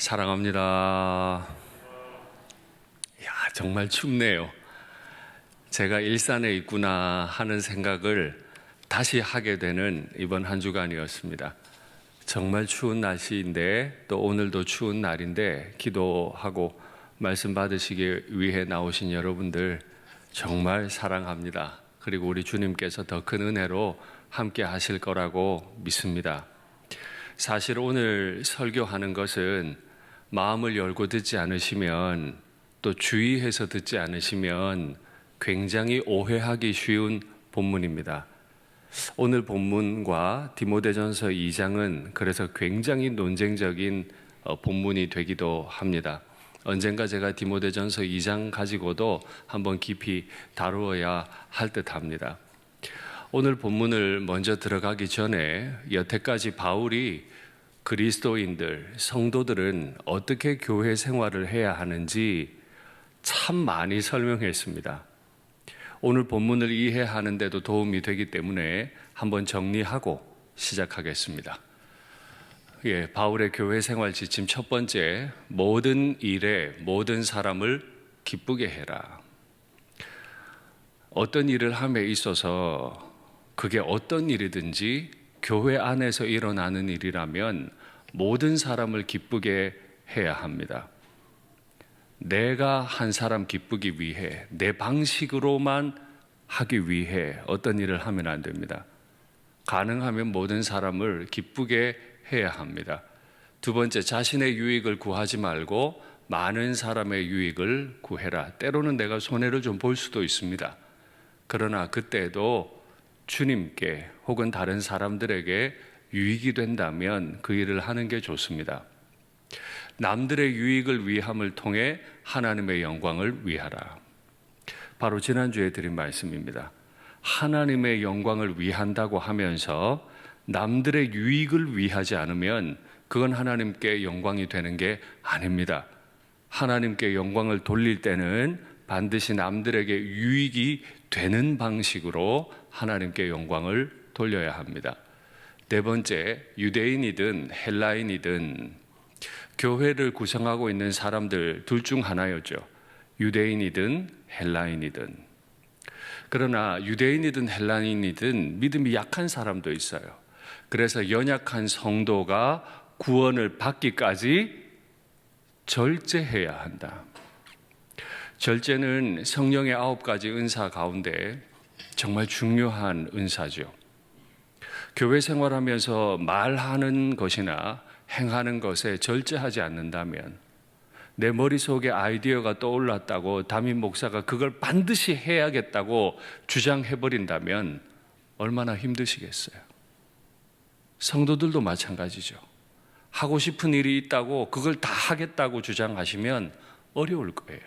사랑합니다. 정말 춥네요. 제가 일산에 있구나 하는 생각을 다시 하게 되는 이번 한 주간이었습니다. 정말 추운 날씨인데 또 오늘도 추운 날인데 기도하고 말씀 받으시기 위해 나오신 여러분들 정말 사랑합니다. 그리고 우리 주님께서 더 큰 은혜로 함께 하실 거라고 믿습니다. 사실 오늘 설교하는 것은 마음을 열고 듣지 않으시면 또 주의해서 듣지 않으시면 굉장히 오해하기 쉬운 본문입니다. 오늘 본문과 디모데전서 2장은 그래서 굉장히 논쟁적인 본문이 되기도 합니다. 언젠가 제가 디모데전서 2장 가지고도 한번 깊이 다루어야 할 듯합니다. 오늘 본문을 먼저 들어가기 전에 여태까지 바울이 그리스도인들, 성도들은 어떻게 교회 생활을 해야 하는지 참 많이 설명했습니다. 오늘 본문을 이해하는 데도 도움이 되기 때문에 한번 정리하고 시작하겠습니다. 바울의 교회 생활 지침 첫 번째, 모든 일에 모든 사람을 기쁘게 해라. 어떤 일을 함에 있어서 그게 어떤 일이든지 교회 안에서 일어나는 일이라면 모든 사람을 기쁘게 해야 합니다. 내가 한 사람 기쁘기 위해 내 방식으로만 하기 위해 어떤 일을 하면 안 됩니다. 가능하면 모든 사람을 기쁘게 해야 합니다. 두 번째, 자신의 유익을 구하지 말고 많은 사람의 유익을 구해라. 때로는 내가 손해를 좀 볼 수도 있습니다. 그러나 그때도 주님께 혹은 다른 사람들에게 유익이 된다면 그 일을 하는 게 좋습니다. 남들의 유익을 위함을 통해 하나님의 영광을 위하라. 바로 지난주에 드린 말씀입니다. 하나님의 영광을 위한다고 하면서 남들의 유익을 위하지 않으면 그건 하나님께 영광이 되는 게 아닙니다. 하나님께 영광을 돌릴 때는 반드시 남들에게 유익이 되는 방식으로 하나님께 영광을 돌려야 합니다. 네 번째, 유대인이든 헬라인이든 교회를 구성하고 있는 사람들 둘 중 하나였죠. 유대인이든 헬라인이든. 그러나 유대인이든 헬라인이든 믿음이 약한 사람도 있어요. 그래서 연약한 성도가 구원을 받기까지 절제해야 한다. 절제는 성령의 9가지 은사 가운데 정말 중요한 은사죠. 교회 생활하면서 말하는 것이나 행하는 것에 절제하지 않는다면 내 머릿속에 아이디어가 떠올랐다고 담임 목사가 그걸 반드시 해야겠다고 주장해버린다면 얼마나 힘드시겠어요. 성도들도 마찬가지죠. 하고 싶은 일이 있다고 그걸 다 하겠다고 주장하시면 어려울 거예요.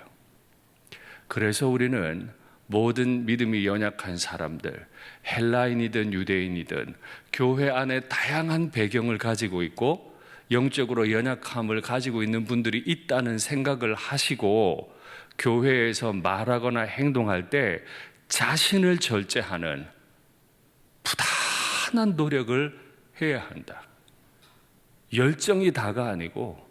그래서 우리는 모든 믿음이 연약한 사람들, 헬라인이든 유대인이든 교회 안에 다양한 배경을 가지고 있고 영적으로 연약함을 가지고 있는 분들이 있다는 생각을 하시고 교회에서 말하거나 행동할 때 자신을 절제하는 부단한 노력을 해야 한다. 열정이 다가 아니고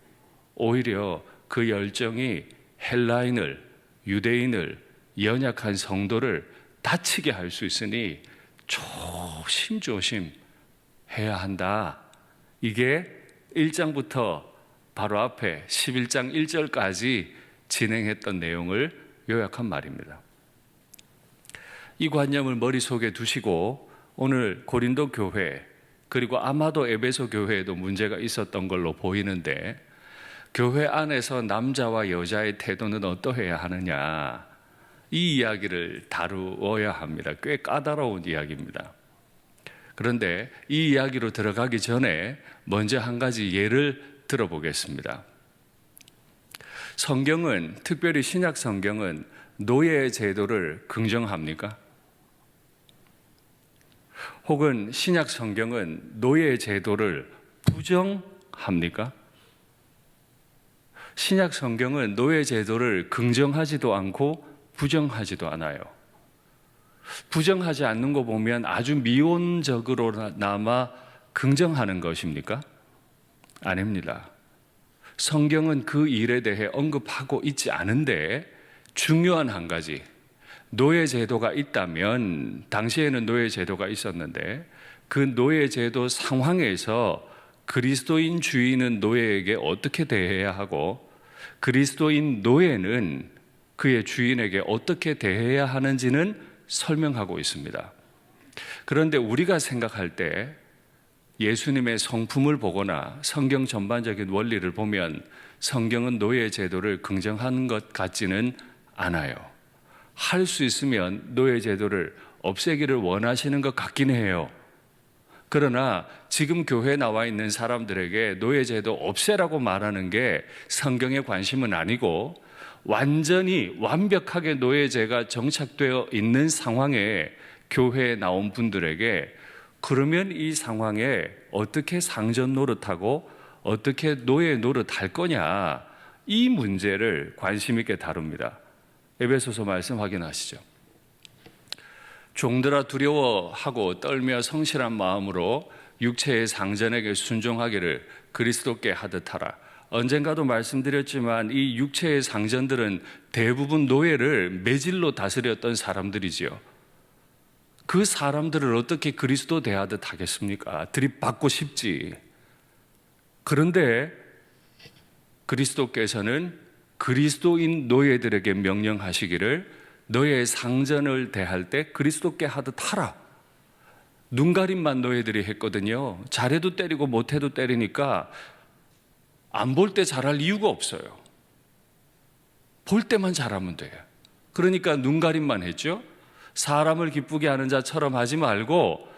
오히려 그 열정이 헬라인을, 유대인을, 연약한 성도를 다치게 할 수 있으니 조심조심 해야 한다. 이게 1장부터 바로 앞에 11장 1절까지 진행했던 내용을 요약한 말입니다. 이 관념을 머릿속에 두시고 오늘 고린도 교회 그리고 아마도 에베소 교회에도 문제가 있었던 걸로 보이는데 교회 안에서 남자와 여자의 태도는 어떠해야 하느냐, 이 이야기를 다루어야 합니다. 꽤 까다로운 이야기입니다. 그런데 이 이야기로 들어가기 전에 먼저 한 가지 예를 들어보겠습니다. 성경은, 특별히 신약 성경은 노예 제도를 긍정합니까? 혹은 신약 성경은 노예 제도를 부정합니까? 신약 성경은 노예 제도를 긍정하지도 않고 부정하지도 않아요. 부정하지 않는 거 보면 아주 미온적으로나마 긍정하는 것입니까? 아닙니다. 성경은 그 일에 대해 언급하고 있지 않은데 중요한 한 가지, 노예 제도가 있다면, 당시에는 노예 제도가 있었는데 그 노예 제도 상황에서 그리스도인 주인은 노예에게 어떻게 대해야 하고 그리스도인 노예는 그의 주인에게 어떻게 대해야 하는지는 설명하고 있습니다. 그런데 우리가 생각할 때 예수님의 성품을 보거나 성경 전반적인 원리를 보면 성경은 노예 제도를 긍정하는 것 같지는 않아요. 할 수 있으면 노예 제도를 없애기를 원하시는 것 같긴 해요. 그러나 지금 교회에 나와 있는 사람들에게 노예 제도 없애라고 말하는 게 성경의 관심은 아니고, 완전히 완벽하게 노예제가 정착되어 있는 상황에 교회에 나온 분들에게 그러면 이 상황에 어떻게 상전 노릇하고 어떻게 노예 노릇할 거냐, 이 문제를 관심 있게 다룹니다. 에베소서 말씀 확인하시죠. 종들아 두려워하고 떨며 성실한 마음으로 육체의 상전에게 순종하기를 그리스도께 하듯 하라. 언젠가도 말씀드렸지만 이 육체의 상전들은 대부분 노예를 매질로 다스렸던 사람들이지요. 그 사람들을 어떻게 그리스도 대하듯 하겠습니까? 들이받고 싶지. 그런데 그리스도께서는 그리스도인 노예들에게 명령하시기를 너의 상전을 대할 때 그리스도께 하듯 하라. 눈가림만 노예들이 했거든요. 잘해도 때리고 못해도 때리니까 안 볼 때 잘할 이유가 없어요. 볼 때만 잘하면 돼요. 그러니까 눈가림만 했죠. 사람을 기쁘게 하는 자처럼 하지 말고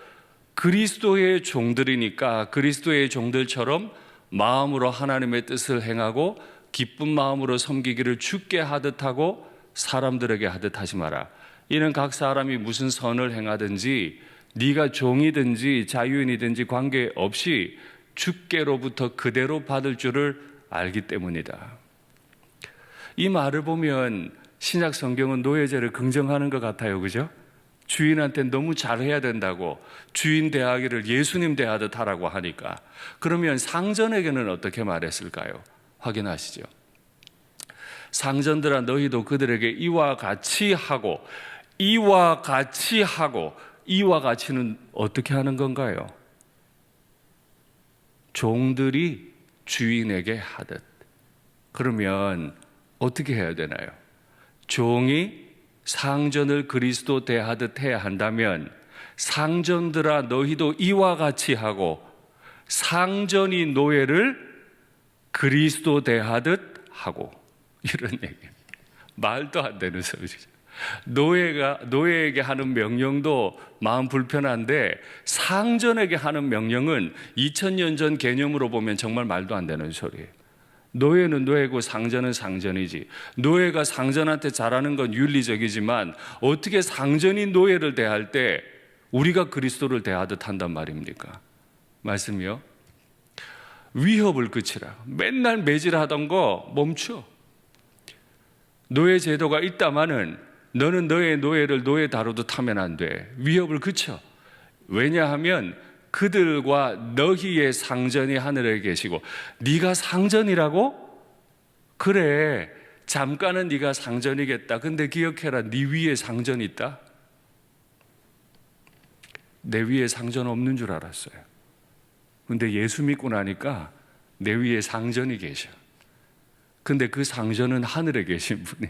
그리스도의 종들이니까 그리스도의 종들처럼 마음으로 하나님의 뜻을 행하고 기쁜 마음으로 섬기기를 주께 하듯 하고 사람들에게 하듯 하지 마라. 이는 각 사람이 무슨 선을 행하든지 네가 종이든지 자유인이든지 관계없이 주께로부터 그대로 받을 줄을 알기 때문이다. 이 말을 보면 신약 성경은 노예제를 긍정하는 것 같아요. 그죠? 주인한테 너무 잘해야 된다고, 주인 대하기를 예수님 대하듯 하라고 하니까. 그러면 상전에게는 어떻게 말했을까요? 확인하시죠. 상전들아 너희도 그들에게 이와 같이 하고, 이와 같이 하고, 이와 같이는 어떻게 하는 건가요? 종들이 주인에게 하듯. 그러면 어떻게 해야 되나요? 종이 상전을 그리스도 대하듯 해야 한다면 상전들아 너희도 이와 같이 하고, 상전이 노예를 그리스도 대하듯 하고, 이런 얘기. 말도 안 되는 소리죠. 노예에게 하는 명령도 마음 불편한데 상전에게 하는 명령은 2000년 전 개념으로 보면 정말 말도 안 되는 소리예요. 노예는 노예고 상전은 상전이지. 노예가 상전한테 잘하는 건 윤리적이지만 어떻게 상전이 노예를 대할 때 우리가 그리스도를 대하듯 한단 말입니까? 말씀이요. 위협을 그치라. 맨날 매질하던 거 멈춰. 노예 제도가 있다마는 너는 너의 노예를 노예 다루듯 하면 안 돼. 위협을 그쳐. 왜냐하면 그들과 너희의 상전이 하늘에 계시고, 네가 상전이라고? 그래, 잠깐은 네가 상전이겠다. 근데 기억해라, 네 위에 상전이 있다. 내 위에 상전 없는 줄 알았어요. 근데 예수 믿고 나니까 내 위에 상전이 계셔. 근데 그 상전은 하늘에 계신 분이,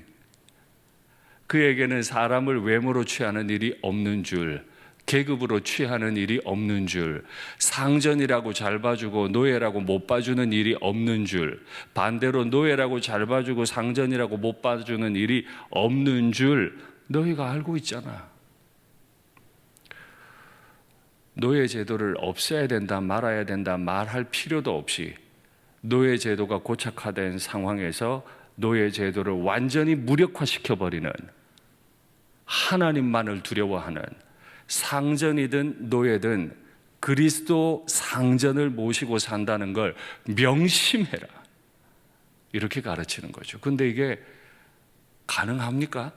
그에게는 사람을 외모로 취하는 일이 없는 줄, 계급으로 취하는 일이 없는 줄, 상전이라고 잘 봐주고 노예라고 못 봐주는 일이 없는 줄, 반대로 노예라고 잘 봐주고 상전이라고 못 봐주는 일이 없는 줄 너희가 알고 있잖아. 노예 제도를 없애야 된다, 말아야 된다 말할 필요도 없이 노예 제도가 고착화된 상황에서 노예 제도를 완전히 무력화시켜버리는, 하나님만을 두려워하는, 상전이든 노예든 그리스도 상전을 모시고 산다는 걸 명심해라, 이렇게 가르치는 거죠. 근데 이게 가능합니까?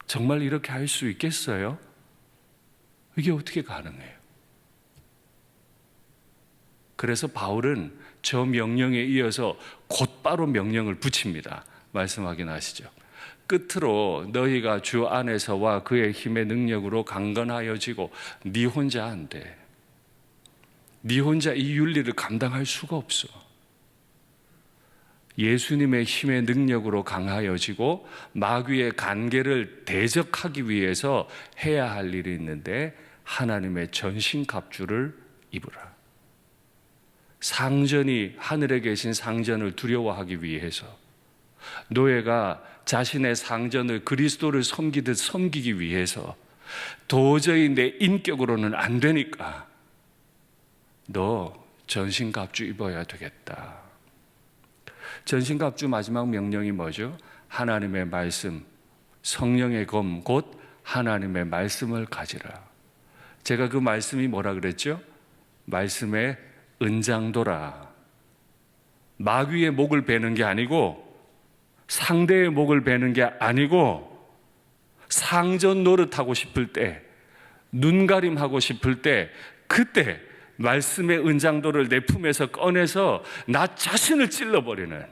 정말 이렇게 할 수 있겠어요? 이게 어떻게 가능해요? 그래서 바울은 저 명령에 이어서 곧바로 명령을 붙입니다. 말씀 확인하시죠. 끝으로 너희가 주 안에서와 그의 힘의 능력으로 강건하여지고 네 혼자 안 돼. 네 혼자 이 윤리를 감당할 수가 없어. 예수님의 힘의 능력으로 강하여지고 마귀의 간계를 대적하기 위해서 해야 할 일이 있는데 하나님의 전신갑주를 입으라. 상전이 하늘에 계신 상전을 두려워하기 위해서, 노예가 자신의 상전을 그리스도를 섬기듯 섬기기 위해서 도저히 내 인격으로는 안 되니까 너 전신갑주 입어야 되겠다. 전신갑주 마지막 명령이 뭐죠? 하나님의 말씀, 성령의 검, 곧 하나님의 말씀을 가지라. 제가 그 말씀이 뭐라 그랬죠? 말씀의 은장도라. 마귀의 목을 베는 게 아니고, 상대의 목을 베는 게 아니고, 상전 노릇하고 싶을 때, 눈가림하고 싶을 때, 그때 말씀의 은장도를 내 품에서 꺼내서 나 자신을 찔러버리는,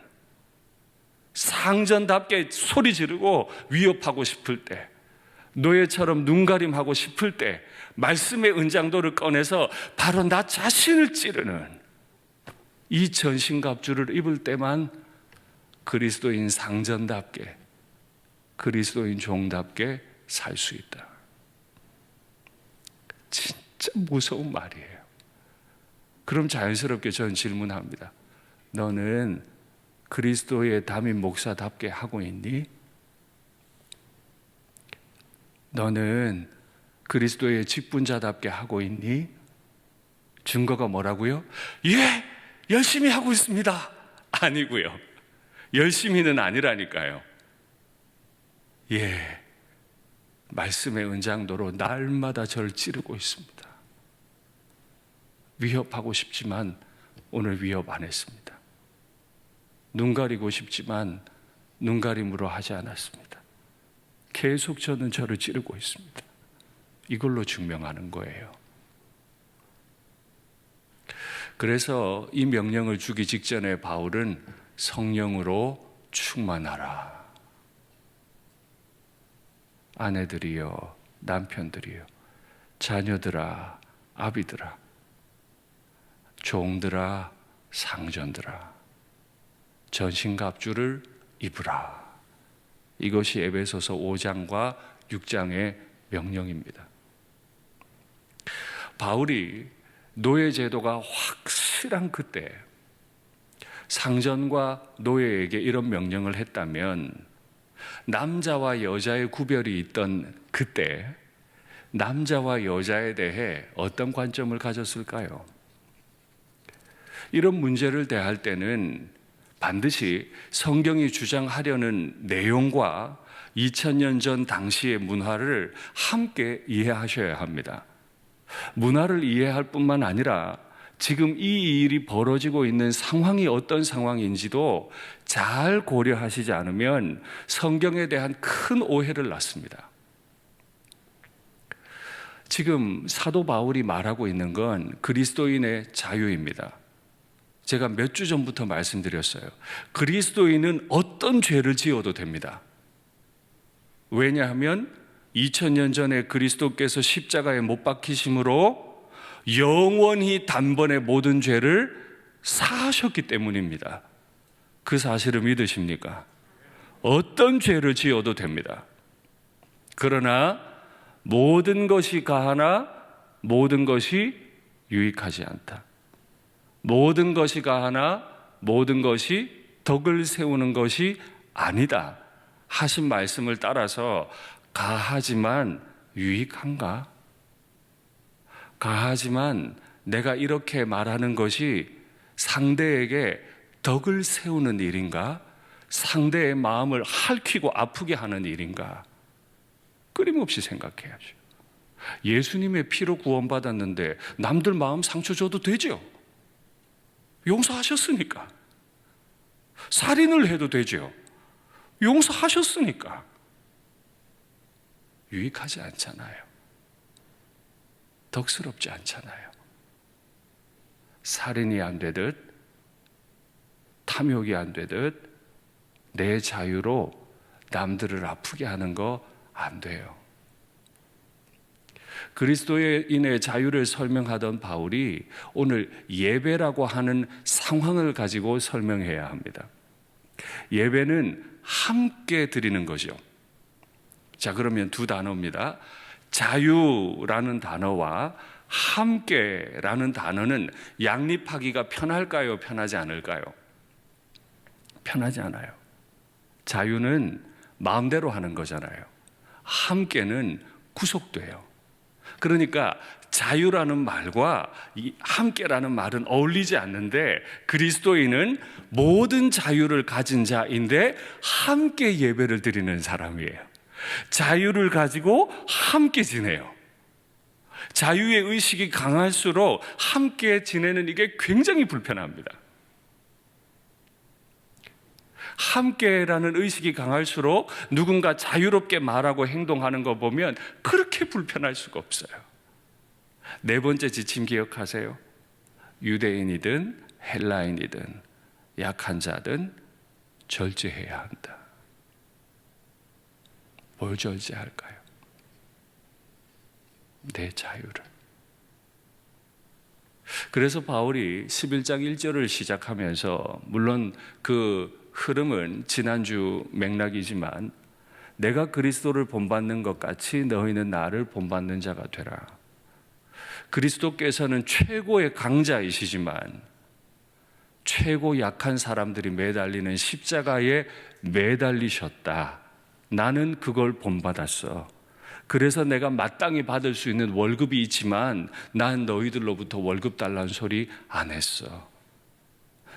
상전답게 소리 지르고 위협하고 싶을 때, 노예처럼 눈가림하고 싶을 때 말씀의 은장도를 꺼내서 바로 나 자신을 찌르는 이 전신갑주를 입을 때만 그리스도인 상전답게, 그리스도인 종답게 살 수 있다. 진짜 무서운 말이에요. 그럼 자연스럽게 저는 질문합니다. 너는 그리스도의 담임 목사답게 하고 있니? 너는 그리스도의 직분자답게 하고 있니? 증거가 뭐라고요? 예, 열심히 하고 있습니다. 아니고요. 열심히는 아니라니까요. 예, 말씀의 은장도로 날마다 저를 찌르고 있습니다. 위협하고 싶지만 오늘 위협 안 했습니다. 눈 가리고 싶지만 눈 가림으로 하지 않았습니다. 계속 저는 저를 찌르고 있습니다. 이걸로 증명하는 거예요. 그래서 이 명령을 주기 직전에 바울은 성령으로 충만하라. 아내들이여, 남편들이여, 자녀들아, 아비들아, 종들아, 상전들아, 전신갑주를 입으라. 이것이 에베소서 5장과 6장의 명령입니다. 바울이 노예 제도가 확실한 그때 상전과 노예에게 이런 명령을 했다면, 남자와 여자의 구별이 있던 그때 남자와 여자에 대해 어떤 관점을 가졌을까요? 이런 문제를 대할 때는 반드시 성경이 주장하려는 내용과 2000년 전 당시의 문화를 함께 이해하셔야 합니다. 문화를 이해할 뿐만 아니라 지금 이 일이 벌어지고 있는 상황이 어떤 상황인지도 잘 고려하시지 않으면 성경에 대한 큰 오해를 낳습니다. 지금 사도 바울이 말하고 있는 건 그리스도인의 자유입니다. 제가 몇 주 전부터 말씀드렸어요. 그리스도인은 어떤 죄를 지어도 됩니다. 왜냐하면 2000년 전에 그리스도께서 십자가에 못 박히심으로 영원히 단번에 모든 죄를 사하셨기 때문입니다. 그 사실을 믿으십니까? 어떤 죄를 지어도 됩니다. 그러나 모든 것이 가하나 모든 것이 유익하지 않다. 모든 것이 가하나 모든 것이 덕을 세우는 것이 아니다 하신 말씀을 따라서 가하지만 유익한가? 가하지만 내가 이렇게 말하는 것이 상대에게 덕을 세우는 일인가? 상대의 마음을 핥히고 아프게 하는 일인가? 끊임없이 생각해야죠. 예수님의 피로 구원받았는데 남들 마음 상처 줘도 되죠? 용서하셨으니까. 살인을 해도 되죠? 용서하셨으니까. 유익하지 않잖아요. 덕스럽지 않잖아요. 살인이 안 되듯, 탐욕이 안 되듯 내 자유로 남들을 아프게 하는 거 안 돼요. 그리스도인의 자유를 설명하던 바울이 오늘 예배라고 하는 상황을 가지고 설명해야 합니다. 예배는 함께 드리는 거죠. 자, 그러면 두 단어입니다. 자유라는 단어와 함께라는 단어는 양립하기가 편할까요? 편하지 않을까요? 편하지 않아요. 자유는 마음대로 하는 거잖아요. 함께는 구속돼요. 그러니까 자유라는 말과 이 함께라는 말은 어울리지 않는데, 그리스도인은 모든 자유를 가진 자인데 함께 예배를 드리는 사람이에요. 자유를 가지고 함께 지내요. 자유의 의식이 강할수록 함께 지내는 이게 굉장히 불편합니다. 함께라는 의식이 강할수록 누군가 자유롭게 말하고 행동하는 거 보면 그렇게 불편할 수가 없어요. 네 번째 지침 기억하세요. 유대인이든 헬라인이든 약한 자든 절제해야 한다. 뭘 절제할까요? 내 자유를. 그래서 바울이 11장 1절을 시작하면서, 물론 그 흐름은 지난주 맥락이지만, 내가 그리스도를 본받는 것 같이 너희는 나를 본받는 자가 되라. 그리스도께서는 최고의 강자이시지만 최고 약한 사람들이 매달리는 십자가에 매달리셨다. 나는 그걸 본받았어. 그래서 내가 마땅히 받을 수 있는 월급이 있지만 난 너희들로부터 월급 달라는 소리 안 했어.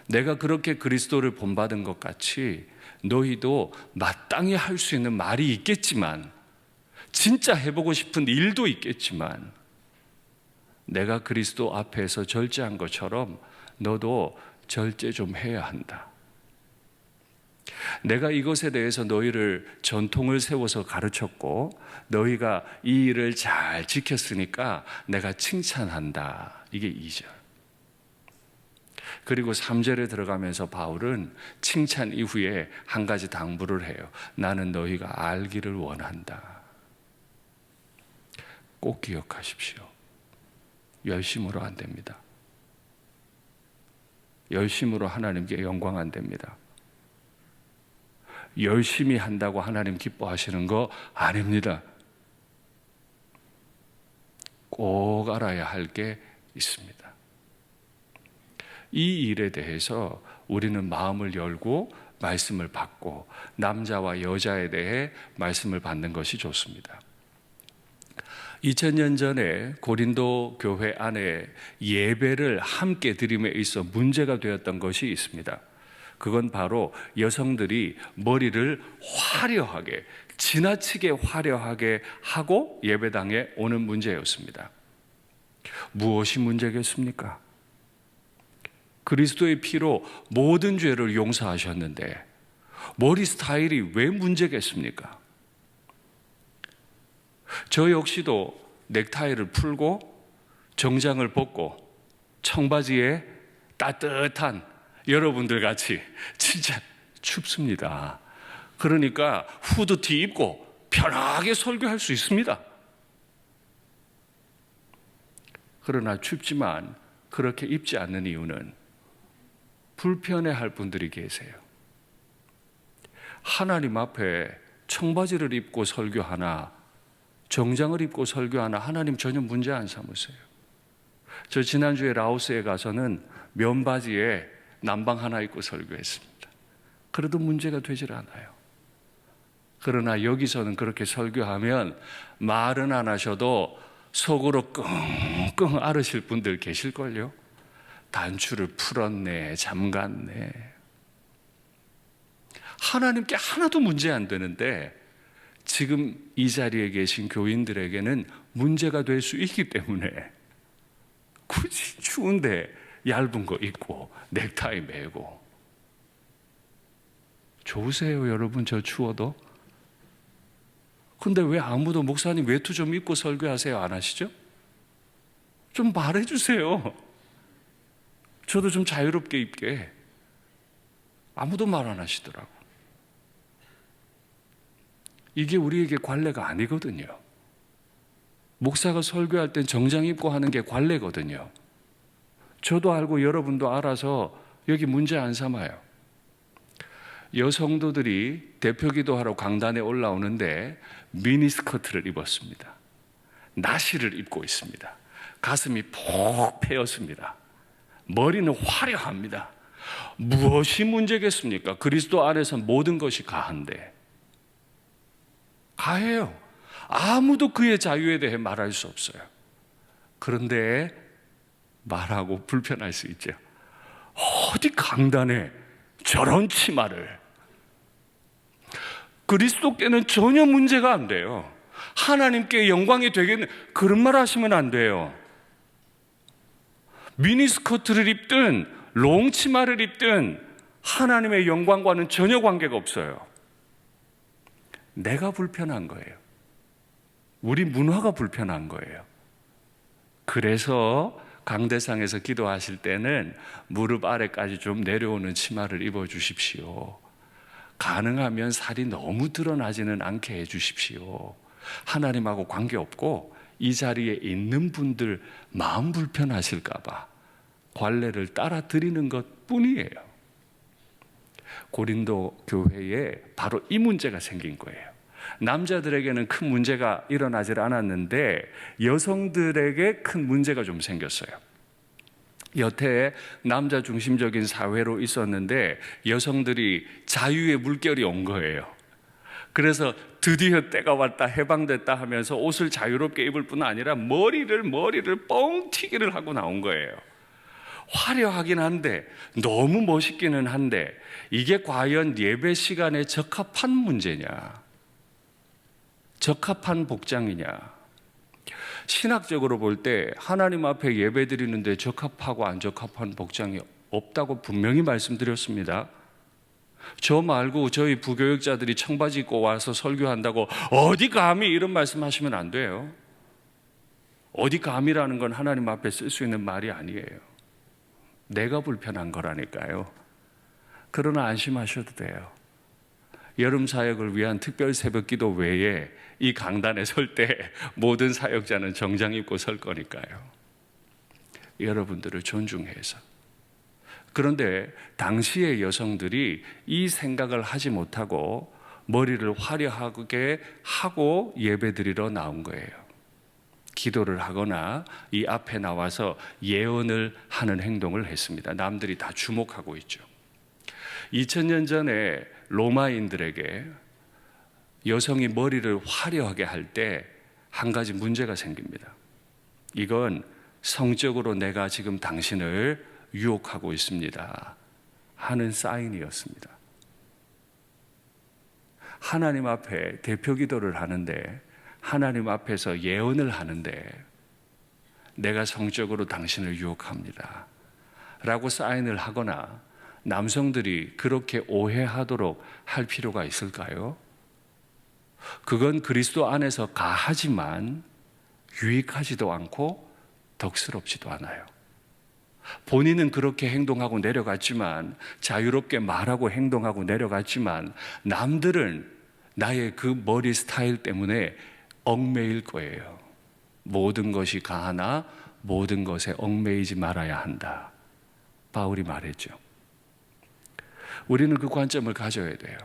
내가 그렇게 그리스도를 본받은 것 같이 너희도 마땅히 할 수 있는 말이 있겠지만, 진짜 해보고 싶은 일도 있겠지만, 내가 그리스도 앞에서 절제한 것처럼 너도 절제 좀 해야 한다. 내가 이것에 대해서 너희를 전통을 세워서 가르쳤고 너희가 이 일을 잘 지켰으니까 내가 칭찬한다. 이게 2절. 그리고 3절에 들어가면서 바울은 칭찬 이후에 한 가지 당부를 해요. 나는 너희가 알기를 원한다. 꼭 기억하십시오. 열심으로 안 됩니다. 열심으로 하나님께 영광 안 됩니다. 열심히 한다고 하나님 기뻐하시는 거 아닙니다. 꼭 알아야 할 게 있습니다. 이 일에 대해서 우리는 마음을 열고 말씀을 받고, 남자와 여자에 대해 말씀을 받는 것이 좋습니다. 2000년 전에 고린도 교회 안에 예배를 함께 드림에 있어 문제가 되었던 것이 있습니다. 그건 바로 여성들이 머리를 화려하게, 지나치게 화려하게 하고 예배당에 오는 문제였습니다. 무엇이 문제겠습니까? 그리스도의 피로 모든 죄를 용서하셨는데 머리 스타일이 왜 문제겠습니까? 저 역시도 넥타이를 풀고 정장을 벗고 청바지에 따뜻한 여러분들 같이 진짜 춥습니다. 그러니까 후드티 입고 편하게 설교할 수 있습니다. 그러나 춥지만 그렇게 입지 않는 이유는 불편해할 분들이 계세요. 하나님 앞에 청바지를 입고 설교하나 정장을 입고 설교하나 하나님 전혀 문제 안 삼으세요. 저 지난주에 라오스에 가서는 면바지에 남방 하나 입고 설교했습니다. 그래도 문제가 되질 않아요. 그러나 여기서는 그렇게 설교하면 말은 안 하셔도 속으로 끙끙 앓으실 분들 계실걸요. 단추를 풀었네, 잠갔네. 하나님께 하나도 문제 안 되는데 지금 이 자리에 계신 교인들에게는 문제가 될 수 있기 때문에 굳이 추운데 얇은 거 입고 넥타이 매고. 좋으세요 여러분? 저 추워도? 근데 왜 아무도 목사님 외투 좀 입고 설교하세요 안 하시죠? 좀 말해주세요. 저도 좀 자유롭게 입게. 아무도 말 안 하시더라고. 이게 우리에게 관례가 아니거든요. 목사가 설교할 땐 정장 입고 하는 게 관례거든요. 저도 알고 여러분도 알아서 여기 문제 안 삼아요. 여성도들이 대표기도하러 강단에 올라오는데 미니스커트를 입었습니다. 나시를 입고 있습니다. 가슴이 푹 패였습니다. 머리는 화려합니다. 무엇이 문제겠습니까? 그리스도 안에서 모든 것이 가한데. 가해요. 아무도 그의 자유에 대해 말할 수 없어요. 그런데 말하고 불편할 수 있죠. 어디 강단에 저런 치마를. 그리스도께는 전혀 문제가 안 돼요. 하나님께 영광이 되겠네. 그런 말 하시면 안 돼요. 미니스커트를 입든 롱치마를 입든 하나님의 영광과는 전혀 관계가 없어요. 내가 불편한 거예요. 우리 문화가 불편한 거예요. 그래서 강대상에서 기도하실 때는 무릎 아래까지 좀 내려오는 치마를 입어주십시오. 가능하면 살이 너무 드러나지는 않게 해주십시오. 하나님하고 관계없고 이 자리에 있는 분들 마음 불편하실까 봐 관례를 따라 드리는 것 뿐이에요. 고린도 교회에 바로 이 문제가 생긴 거예요. 남자들에게는 큰 문제가 일어나질 않았는데 여성들에게 큰 문제가 좀 생겼어요. 여태 남자 중심적인 사회로 있었는데 여성들이 자유의 물결이 온 거예요. 그래서 드디어 때가 왔다, 해방됐다 하면서 옷을 자유롭게 입을 뿐 아니라 머리를 뻥튀기를 하고 나온 거예요. 화려하긴 한데 너무 멋있기는 한데 이게 과연 예배 시간에 적합한 문제냐, 적합한 복장이냐. 신학적으로 볼 때 하나님 앞에 예배 드리는데 적합하고 안 적합한 복장이 없다고 분명히 말씀드렸습니다. 저 말고 저희 부교육자들이 청바지 입고 와서 설교한다고 어디 감히 이런 말씀하시면 안 돼요. 어디 감히라는 건 하나님 앞에 쓸 수 있는 말이 아니에요. 내가 불편한 거라니까요. 그러나 안심하셔도 돼요. 여름 사역을 위한 특별 새벽 기도 외에 이 강단에 설 때 모든 사역자는 정장 입고 설 거니까요. 여러분들을 존중해서. 그런데 당시의 여성들이 이 생각을 하지 못하고 머리를 화려하게 하고 예배드리러 나온 거예요. 기도를 하거나 이 앞에 나와서 예언을 하는 행동을 했습니다. 남들이 다 주목하고 있죠. 2000년 전에 로마인들에게 여성이 머리를 화려하게 할 때 한 가지 문제가 생깁니다. 이건 성적으로 내가 지금 당신을 유혹하고 있습니다 하는 사인이었습니다. 하나님 앞에 대표 기도를 하는데, 하나님 앞에서 예언을 하는데 내가 성적으로 당신을 유혹합니다 라고 사인을 하거나 남성들이 그렇게 오해하도록 할 필요가 있을까요? 그건 그리스도 안에서 가하지만 유익하지도 않고 덕스럽지도 않아요. 본인은 그렇게 행동하고 내려갔지만, 자유롭게 말하고 행동하고 내려갔지만 남들은 나의 그 머리 스타일 때문에 얽매일 거예요. 모든 것이 가하나 모든 것에 얽매이지 말아야 한다, 바울이 말했죠. 우리는 그 관점을 가져야 돼요.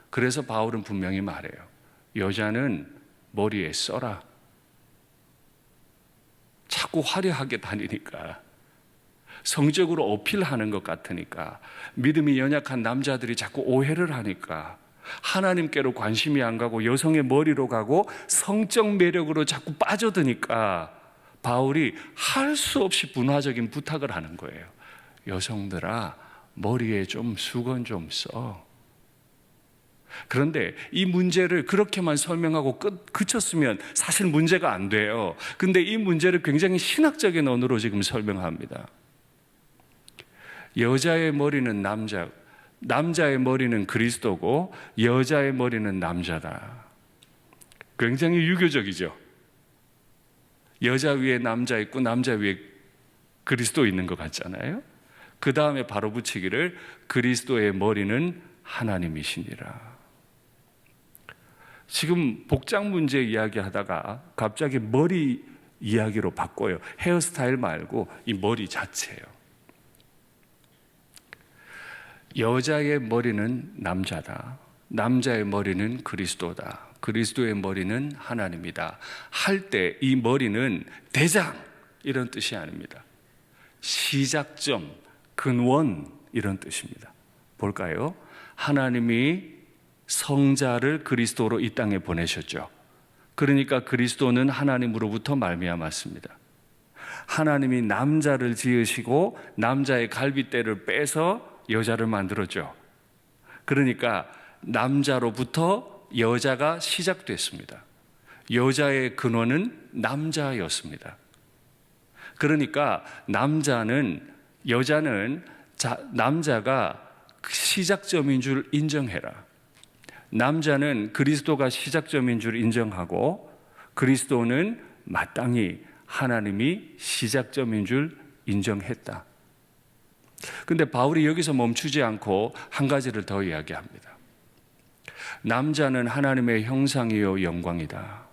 그래서 바울은 분명히 말해요. 여자는 머리에 써라. 자꾸 화려하게 다니니까, 성적으로 어필하는 것 같으니까, 믿음이 연약한 남자들이 자꾸 오해를 하니까, 하나님께로 관심이 안 가고 여성의 머리로 가고 성적 매력으로 자꾸 빠져드니까 바울이 할 수 없이 분화적인 부탁을 하는 거예요. 여성들아, 머리에 좀 수건 좀 써. 그런데 이 문제를 그렇게만 설명하고 그쳤으면 사실 문제가 안 돼요. 근데 이 문제를 굉장히 신학적인 언어로 지금 설명합니다. 여자의 머리는 남자, 남자의 머리는 그리스도고 여자의 머리는 남자다. 굉장히 유교적이죠. 여자 위에 남자 있고 남자 위에 그리스도 있는 것 같잖아요. 그 다음에 바로 붙이기를 그리스도의 머리는 하나님이시니라. 지금 복장 문제 이야기하다가 갑자기 머리 이야기로 바꿔요. 헤어스타일 말고 이 머리 자체예요. 여자의 머리는 남자다. 남자의 머리는 그리스도다. 그리스도의 머리는 하나님이다. 할 때 이 머리는 대장 이런 뜻이 아닙니다. 시작점, 근원 이런 뜻입니다. 볼까요? 하나님이 성자를 그리스도로 이 땅에 보내셨죠. 그러니까 그리스도는 하나님으로부터 말미암았습니다. 하나님이 남자를 지으시고 남자의 갈빗대를 빼서 여자를 만들었죠. 그러니까 남자로부터 여자가 시작됐습니다. 여자의 근원은 남자였습니다. 그러니까 남자가 시작점인 줄 인정해라. 남자는 그리스도가 시작점인 줄 인정하고 그리스도는 마땅히 하나님이 시작점인 줄 인정했다. 근데 바울이 여기서 멈추지 않고 한 가지를 더 이야기합니다. 남자는 하나님의 형상이요 영광이다.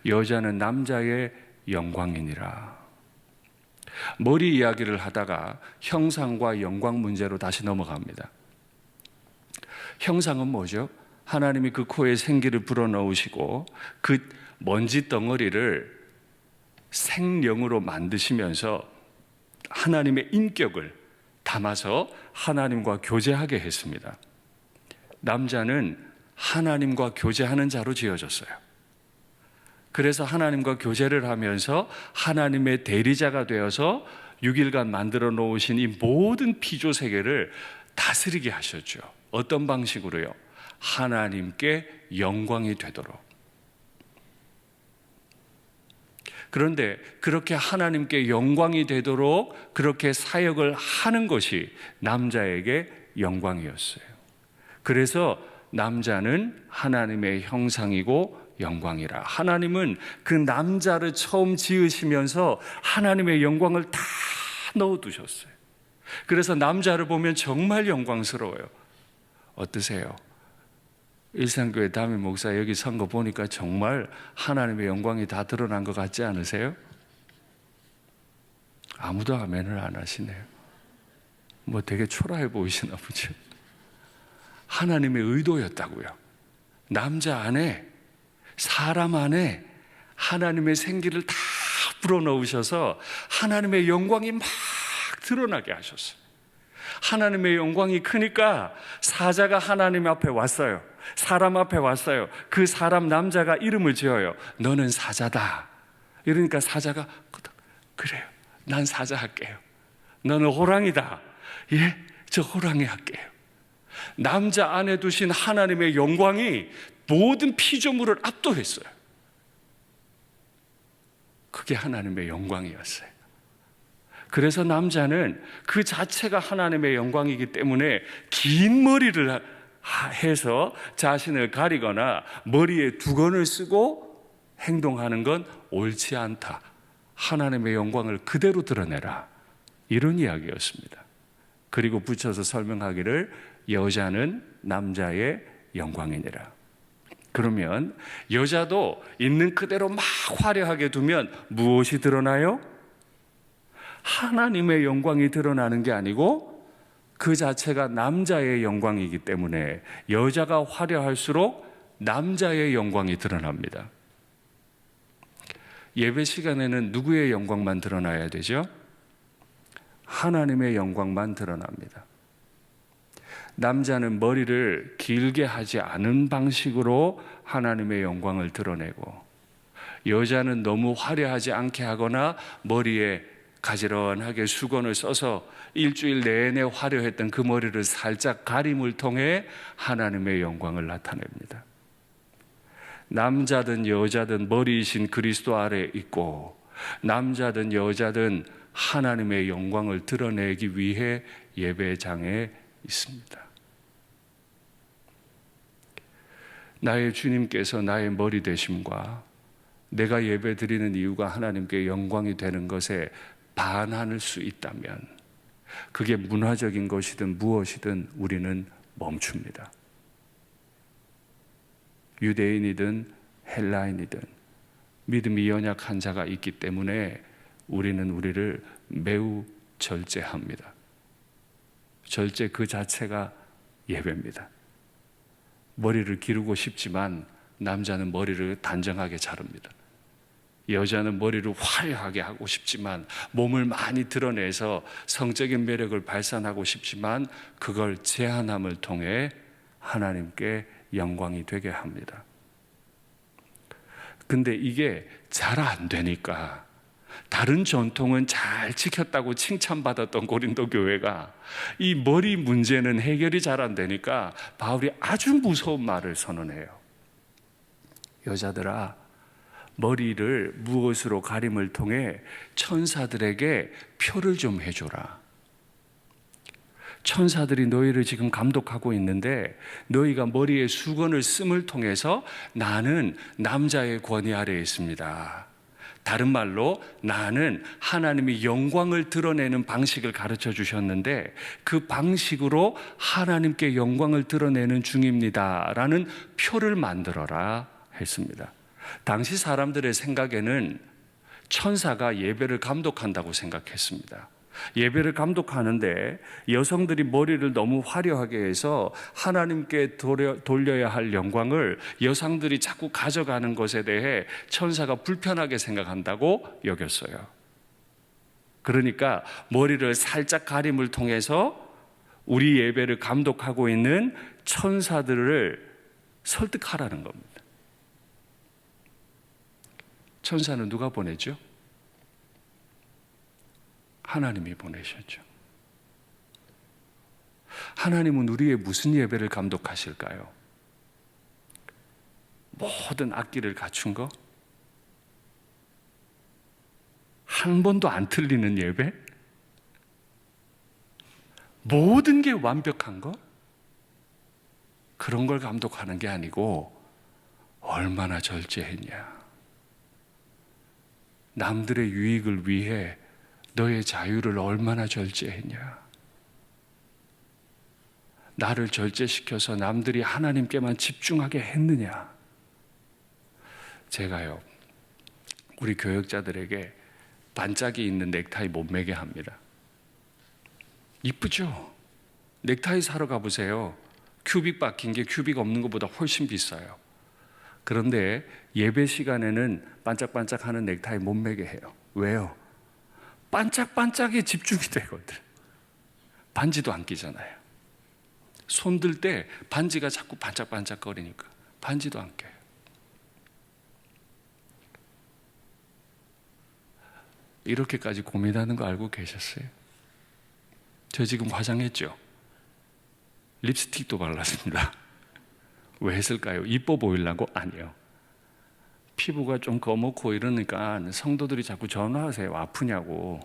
여자는 남자의 영광이니라. 머리 이야기를 하다가 형상과 영광 문제로 다시 넘어갑니다. 형상은 뭐죠? 하나님이 그 코에 생기를 불어넣으시고 그 먼지 덩어리를 생명으로 만드시면서 하나님의 인격을 담아서 하나님과 교제하게 했습니다. 남자는 하나님과 교제하는 자로 지어졌어요. 그래서 하나님과 교제를 하면서 하나님의 대리자가 되어서 6일간 만들어 놓으신 이 모든 피조 세계를 다스리게 하셨죠. 어떤 방식으로요? 하나님께 영광이 되도록. 그런데 그렇게 하나님께 영광이 되도록 그렇게 사역을 하는 것이 남자에게 영광이었어요. 그래서 남자는 하나님의 형상이고 영광이라. 하나님은 그 남자를 처음 지으시면서 하나님의 영광을 다 넣어두셨어요. 그래서 남자를 보면 정말 영광스러워요. 어떠세요? 일산교회 담임 목사 여기 선 거 보니까 정말 하나님의 영광이 다 드러난 것 같지 않으세요? 아무도 아멘을 안 하시네요. 뭐 되게 초라해 보이시나 보죠. 하나님의 의도였다고요. 남자 안에, 사람 안에 하나님의 생기를 다 불어넣으셔서 하나님의 영광이 막 드러나게 하셨어요. 하나님의 영광이 크니까 사자가 하나님 앞에 왔어요. 사람 앞에 왔어요. 그 사람 남자가 이름을 지어요. 너는 사자다. 이러니까 사자가 그래요. 난 사자 할게요. 너는 호랑이다. 예, 저 호랑이 할게요. 남자 안에 두신 하나님의 영광이 모든 피조물을 압도했어요. 그게 하나님의 영광이었어요. 그래서 남자는 그 자체가 하나님의 영광이기 때문에 긴 머리를 해서 자신을 가리거나 머리에 두건을 쓰고 행동하는 건 옳지 않다. 하나님의 영광을 그대로 드러내라. 이런 이야기였습니다. 그리고 붙여서 설명하기를 여자는 남자의 영광이니라. 그러면 여자도 있는 그대로 막 화려하게 두면 무엇이 드러나요? 하나님의 영광이 드러나는 게 아니고 그 자체가 남자의 영광이기 때문에 여자가 화려할수록 남자의 영광이 드러납니다. 예배 시간에는 누구의 영광만 드러나야 되죠? 하나님의 영광만 드러납니다. 남자는 머리를 길게 하지 않은 방식으로 하나님의 영광을 드러내고 여자는 너무 화려하지 않게 하거나 머리에 가지런하게 수건을 써서 일주일 내내 화려했던 그 머리를 살짝 가림을 통해 하나님의 영광을 나타냅니다. 남자든 여자든 머리이신 그리스도 아래 있고 남자든 여자든 하나님의 영광을 드러내기 위해 예배장에 있습니다. 나의 주님께서 나의 머리 되심과 내가 예배 드리는 이유가 하나님께 영광이 되는 것에 반할 수 있다면 그게 문화적인 것이든 무엇이든 우리는 멈춥니다. 유대인이든 헬라인이든 믿음이 연약한 자가 있기 때문에 우리는 우리를 매우 절제합니다. 절제 그 자체가 예배입니다. 머리를 기르고 싶지만 남자는 머리를 단정하게 자릅니다. 여자는 머리를 화려하게 하고 싶지만 몸을 많이 드러내서 성적인 매력을 발산하고 싶지만 그걸 제한함을 통해 하나님께 영광이 되게 합니다. 근데 이게 잘 안 되니까 다른 전통은 잘 지켰다고 칭찬받았던 고린도 교회가 이 머리 문제는 해결이 잘 안 되니까 바울이 아주 무서운 말을 선언해요. 여자들아, 머리를 무엇으로 가림을 통해 천사들에게 표를 좀 해줘라. 천사들이 너희를 지금 감독하고 있는데 너희가 머리에 수건을 씀을 통해서 나는 남자의 권위 아래에 있습니다. 다른 말로 나는 하나님이 영광을 드러내는 방식을 가르쳐 주셨는데 그 방식으로 하나님께 영광을 드러내는 중입니다 라는 표를 만들어라 했습니다. 당시 사람들의 생각에는 천사가 예배를 감독한다고 생각했습니다. 예배를 감독하는데 여성들이 머리를 너무 화려하게 해서 하나님께 돌려야 할 영광을 여성들이 자꾸 가져가는 것에 대해 천사가 불편하게 생각한다고 여겼어요. 그러니까 머리를 살짝 가림을 통해서 우리 예배를 감독하고 있는 천사들을 설득하라는 겁니다. 천사는 누가 보내죠? 하나님이 보내셨죠. 하나님은 우리의 무슨 예배를 감독하실까요? 모든 악기를 갖춘 거? 한 번도 안 틀리는 예배? 모든 게 완벽한 거? 그런 걸 감독하는 게 아니고 얼마나 절제했냐. 남들의 유익을 위해 너의 자유를 얼마나 절제했냐. 나를 절제시켜서 남들이 하나님께만 집중하게 했느냐. 제가요, 우리 교역자들에게 반짝이 있는 넥타이 못 매게 합니다. 이쁘죠? 넥타이 사러 가보세요. 큐빅 박힌 게 큐빅 없는 것보다 훨씬 비싸요. 그런데 예배 시간에는 반짝반짝하는 넥타이 못 매게 해요. 왜요? 반짝반짝에 집중이 되거든. 반지도 안 끼잖아요. 손 들 때 반지가 자꾸 반짝반짝거리니까 반지도 안 껴요. 이렇게까지 고민하는 거 알고 계셨어요? 저 지금 화장했죠? 립스틱도 발랐습니다. 왜 했을까요? 이뻐 보이려고? 아니요. 피부가 좀 검고 이러니까 성도들이 자꾸 전화하세요. 아프냐고.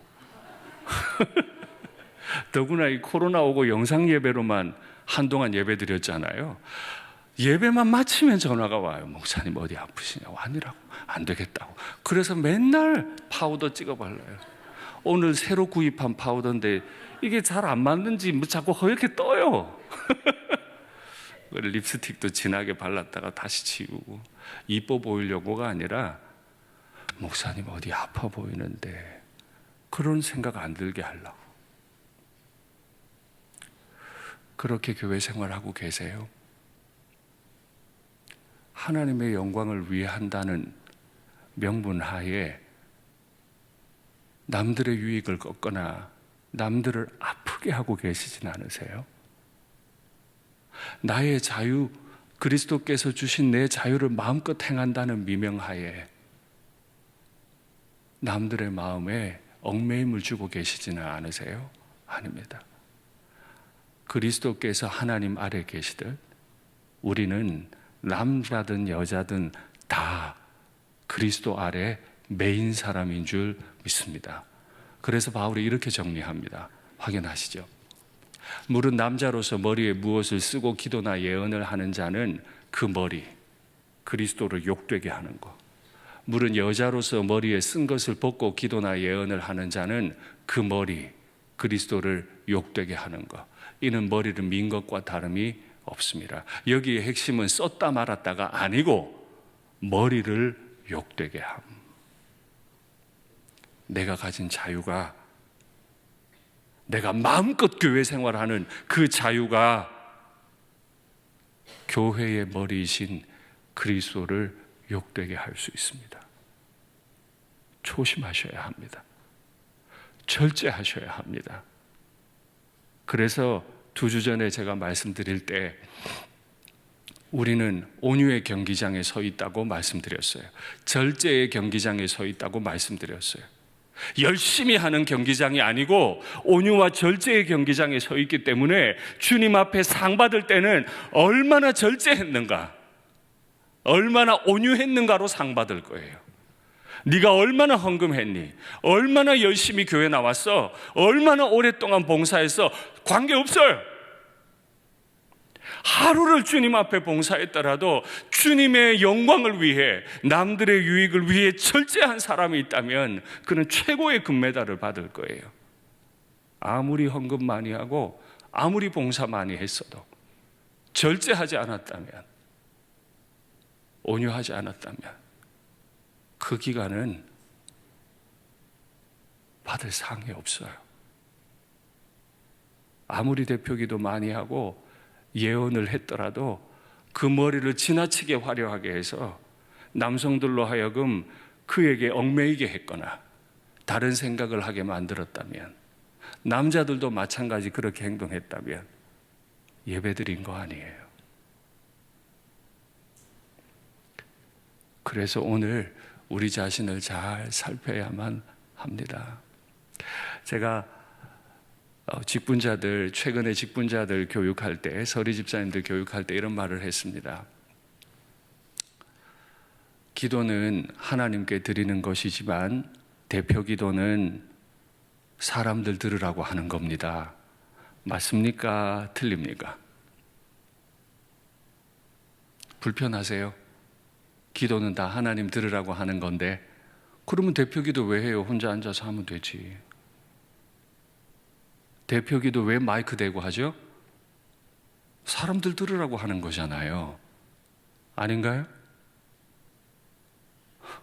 더구나 이 코로나 오고 영상 예배로만 한동안 예배 드렸잖아요. 예배만 마치면 전화가 와요. 목사님 어디 아프시냐고. 아니라고. 안 되겠다고. 그래서 맨날 파우더 찍어 발라요. 오늘 새로 구입한 파우더인데 이게 잘 안 맞는지 뭐 자꾸 허옇게 떠요. 립스틱도 진하게 발랐다가 다시 지우고. 이뻐 보이려고가 아니라 목사님 어디 아파 보이는데 그런 생각 안 들게 하려고. 그렇게 교회 생활하고 계세요? 하나님의 영광을 위해 한다는 명분 하에 남들의 유익을 꺾거나 남들을 아프게 하고 계시진 않으세요? 나의 자유, 그리스도께서 주신 내 자유를 마음껏 행한다는 미명하에 남들의 마음에 얽매임을 주고 계시지는 않으세요? 아닙니다. 그리스도께서 하나님 아래 계시듯 우리는 남자든 여자든 다 그리스도 아래 매인 사람인 줄 믿습니다. 그래서 바울이 이렇게 정리합니다. 확인하시죠? 물은 남자로서 머리에 무엇을 쓰고 기도나 예언을 하는 자는 그 머리, 그리스도를 욕되게 하는 것. 물은 여자로서 머리에 쓴 것을 벗고 기도나 예언을 하는 자는 그 머리, 그리스도를 욕되게 하는 것, 이는 머리를 민 것과 다름이 없습니다. 여기에 핵심은 썼다 말았다가 아니고 머리를 욕되게 함. 내가 가진 자유가, 내가 마음껏 교회 생활하는 그 자유가 교회의 머리이신 그리스도를 욕되게 할 수 있습니다. 조심하셔야 합니다. 절제하셔야 합니다. 그래서 2주 전에 제가 말씀드릴 때 우리는 온유의 경기장에 서 있다고 말씀드렸어요. 절제의 경기장에 서 있다고 말씀드렸어요. 열심히 하는 경기장이 아니고 온유와 절제의 경기장에 서 있기 때문에 주님 앞에 상 받을 때는 얼마나 절제했는가, 얼마나 온유했는가로 상 받을 거예요. 네가 얼마나 헌금했니? 얼마나 열심히 교회 나왔어? 얼마나 오랫동안 봉사했어? 관계없어요. 하루를 주님 앞에 봉사했더라도 주님의 영광을 위해, 남들의 유익을 위해 절제한 사람이 있다면 그는 최고의 금메달을 받을 거예요. 아무리 헌금 많이 하고 아무리 봉사 많이 했어도 절제하지 않았다면, 온유하지 않았다면 그 기간은 받을 상이 없어요. 아무리 대표기도 많이 하고 예언을 했더라도 그 머리를 지나치게 화려하게 해서 남성들로 하여금 그에게 얽매이게 했거나 다른 생각을 하게 만들었다면, 남자들도 마찬가지 그렇게 행동했다면 예배드린 거 아니에요. 그래서 오늘 우리 자신을 잘 살펴야만 합니다. 제가 직분자들, 최근에 직분자들 교육할 때, 서리 집사님들 교육할 때 이런 말을 했습니다. 기도는 하나님께 드리는 것이지만 대표 기도는 사람들 들으라고 하는 겁니다. 맞습니까? 틀립니까? 불편하세요? 기도는 다 하나님 들으라고 하는 건데 그러면 대표 기도 왜 해요? 혼자 앉아서 하면 되지. 대표 기도 왜 마이크 대고 하죠? 사람들 들으라고 하는 거잖아요. 아닌가요?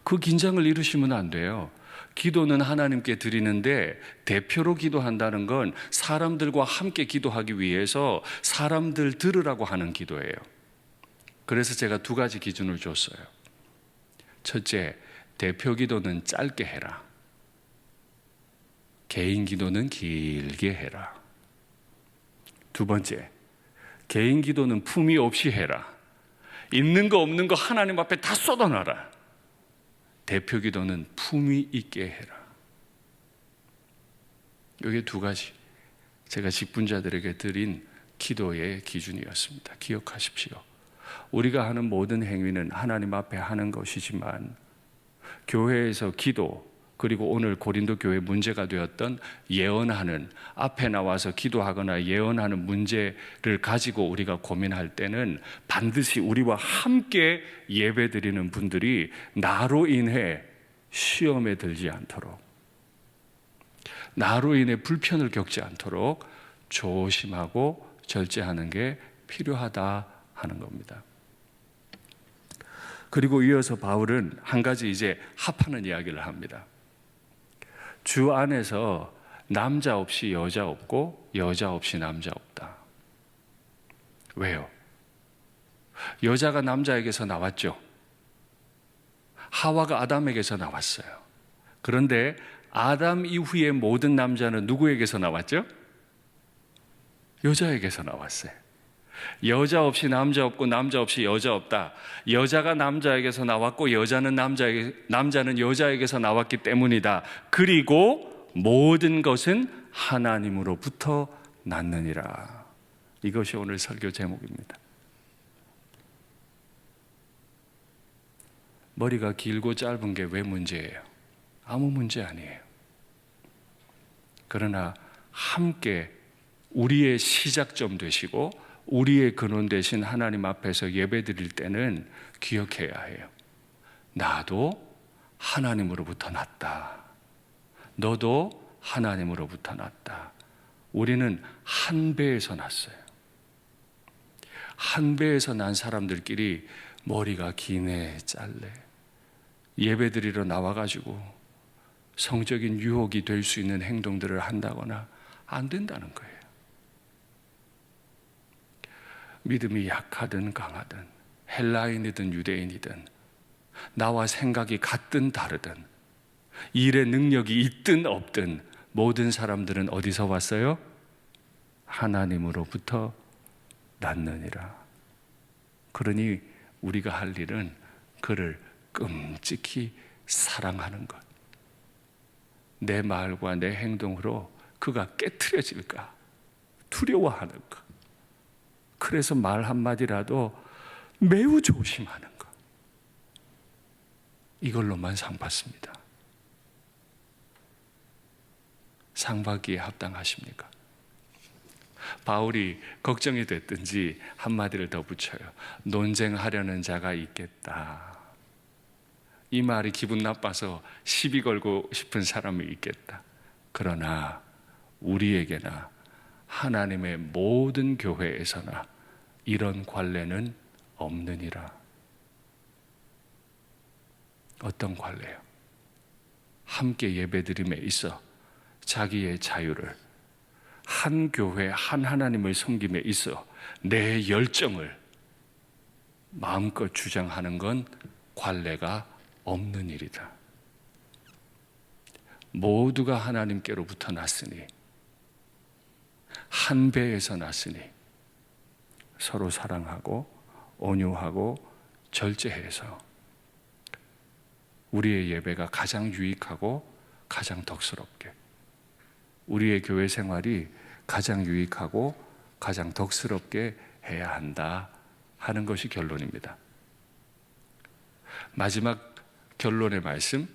그 긴장을 잃으시면 안 돼요. 기도는 하나님께 드리는데 대표로 기도한다는 건 사람들과 함께 기도하기 위해서 사람들 들으라고 하는 기도예요. 그래서 제가 2가지 기준을 줬어요. 첫째, 대표 기도는 짧게 해라. 개인 기도는 길게 해라. 2번째, 개인 기도는 품위 없이 해라. 있는 거 없는 거 하나님 앞에 다 쏟아놔라. 대표 기도는 품위 있게 해라. 이게 2가지 제가 직분자들에게 드린 기도의 기준이었습니다. 기억하십시오. 우리가 하는 모든 행위는 하나님 앞에 하는 것이지만 교회에서 기도, 그리고 오늘 고린도 교회 문제가 되었던 예언하는, 앞에 나와서 기도하거나 예언하는 문제를 가지고 우리가 고민할 때는 반드시 우리와 함께 예배드리는 분들이 나로 인해 시험에 들지 않도록, 나로 인해 불편을 겪지 않도록 조심하고 절제하는 게 필요하다 하는 겁니다. 그리고 이어서 바울은 한 가지 이제 합하는 이야기를 합니다. 주 안에서 남자 없이 여자 없고 여자 없이 남자 없다. 왜요? 여자가 남자에게서 나왔죠. 하와가 아담에게서 나왔어요. 그런데 아담 이후의 모든 남자는 누구에게서 나왔죠? 여자에게서 나왔어요. 여자 없이 남자 없고 남자 없이 여자 없다. 여자가 남자에게서 나왔고 여자는 남자는 여자에게서 나왔기 때문이다. 그리고 모든 것은 하나님으로부터 났느니라. 이것이 오늘 설교 제목입니다. 머리가 길고 짧은 게 왜 문제예요? 아무 문제 아니에요. 그러나 함께 우리의 시작점 되시고 우리의 근원 되신 하나님 앞에서 예배드릴 때는 기억해야 해요. 나도 하나님으로부터 났다. 너도 하나님으로부터 났다. 우리는 한 배에서 났어요. 한 배에서 난 사람들끼리 머리가 기네 짧네 예배드리러 나와가지고 성적인 유혹이 될 수 있는 행동들을 한다거나 안 된다는 거예요. 믿음이 약하든 강하든 헬라인이든 유대인이든 나와 생각이 같든 다르든 일의 능력이 있든 없든 모든 사람들은 어디서 왔어요? 하나님으로부터 났느니라. 그러니 우리가 할 일은 그를 끔찍히 사랑하는 것. 내 말과 내 행동으로 그가 깨트려질까 두려워하는 것. 그래서 말 한마디라도 매우 조심하는 것. 이걸로만 상 받습니다. 상 받기에 합당하십니까? 바울이 걱정이 됐든지 한마디를 더 붙여요. 논쟁하려는 자가 있겠다. 이 말이 기분 나빠서 시비 걸고 싶은 사람이 있겠다. 그러나 우리에게나 하나님의 모든 교회에서나 이런 관례는 없느니라. 어떤 관례요? 함께 예배드림에 있어 자기의 자유를, 한 교회 한 하나님을 섬김에 있어 내 열정을 마음껏 주장하는 건 관례가 없는 일이다. 모두가 하나님께로부터 났으니, 한 배에서 났으니 서로 사랑하고 온유하고 절제해서 우리의 예배가 가장 유익하고 가장 덕스럽게, 우리의 교회 생활이 가장 유익하고 가장 덕스럽게 해야 한다 하는 것이 결론입니다. 마지막 결론의 말씀,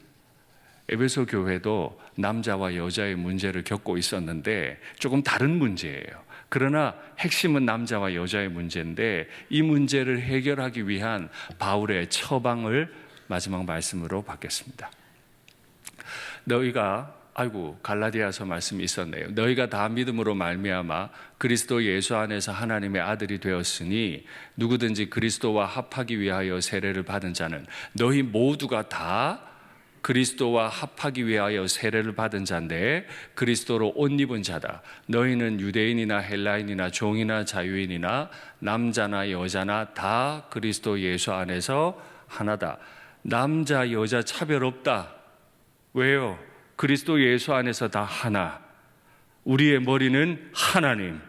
에베소 교회도 남자와 여자의 문제를 겪고 있었는데 조금 다른 문제예요. 그러나 핵심은 남자와 여자의 문제인데 이 문제를 해결하기 위한 바울의 처방을 마지막 말씀으로 받겠습니다. 너희가, 갈라디아서 말씀이 있었네요. 너희가 다 믿음으로 말미암아 그리스도 예수 안에서 하나님의 아들이 되었으니 누구든지 그리스도와 합하기 위하여 세례를 받은 자는 너희 모두가 다 그리스도와 합하기 위하여 세례를 받은 자인데 그리스도로 옷 입은 자다. 너희는 유대인이나 헬라인이나 종이나 자유인이나 남자나 여자나 다 그리스도 예수 안에서 하나다. 남자 여자 차별 없다. 왜요? 그리스도 예수 안에서 다 하나. 우리의 머리는 하나님.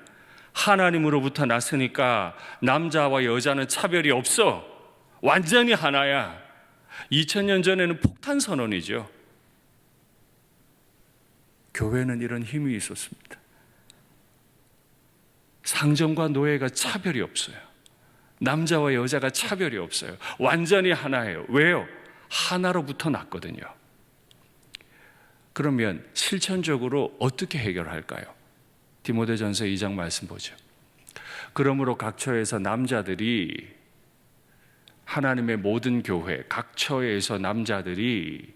하나님으로부터 났으니까 남자와 여자는 차별이 없어. 완전히 하나야. 2000년 전에는 폭탄 선언이죠. 교회는 이런 힘이 있었습니다. 상정과 노예가 차별이 없어요. 남자와 여자가 차별이 없어요. 완전히 하나예요. 왜요? 하나로부터 났거든요. 그러면 실천적으로 어떻게 해결할까요? 디모데전서 2장 말씀 보죠. 그러므로 각 처에서 남자들이, 하나님의 모든 교회 각 처에서 남자들이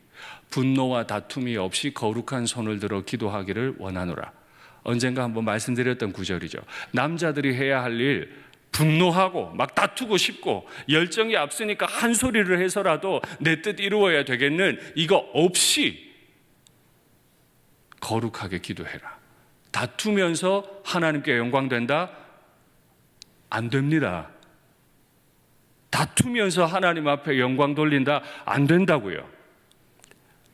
분노와 다툼이 없이 거룩한 손을 들어 기도하기를 원하노라. 언젠가 한번 말씀드렸던 구절이죠. 남자들이 해야 할 일, 분노하고 막 다투고 싶고 열정이 앞서니까 한 소리를 해서라도 내 뜻 이루어야 되겠는 이거 없이 거룩하게 기도해라. 다투면서 하나님께 영광 된다? 안 됩니다. 다투면서 하나님 앞에 영광 돌린다? 안 된다고요.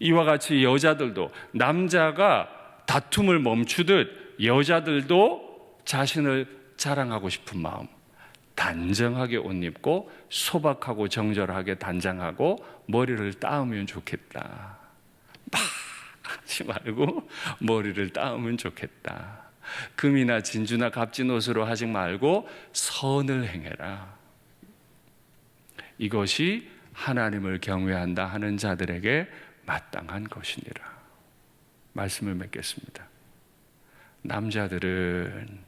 이와 같이 여자들도, 남자가 다툼을 멈추듯 여자들도 자신을 자랑하고 싶은 마음, 단정하게 옷 입고 소박하고 정절하게 단장하고 머리를 따으면 좋겠다. 막 하지 말고 머리를 따으면 좋겠다. 금이나 진주나 값진 옷으로 하지 말고 선을 행해라. 이것이 하나님을 경외한다 하는 자들에게 마땅한 것이니라. 말씀을 맺겠습니다. 남자들은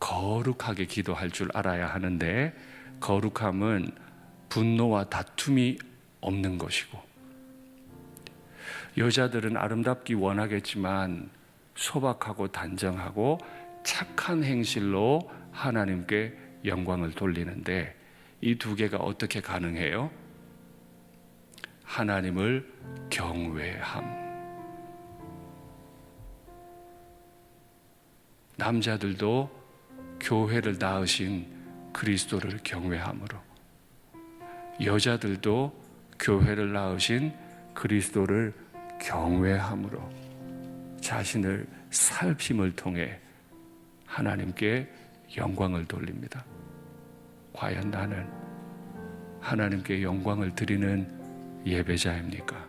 거룩하게 기도할 줄 알아야 하는데 거룩함은 분노와 다툼이 없는 것이고, 여자들은 아름답기 원하겠지만 소박하고 단정하고 착한 행실로 하나님께 영광을 돌리는데, 이 두 개가 어떻게 가능해요? 하나님을 경외함. 남자들도 교회를 낳으신 그리스도를 경외함으로, 여자들도 교회를 낳으신 그리스도를 경외함으로 자신을 살핌을 통해 하나님께 영광을 돌립니다. 과연 나는 하나님께 영광을 드리는 예배자입니까?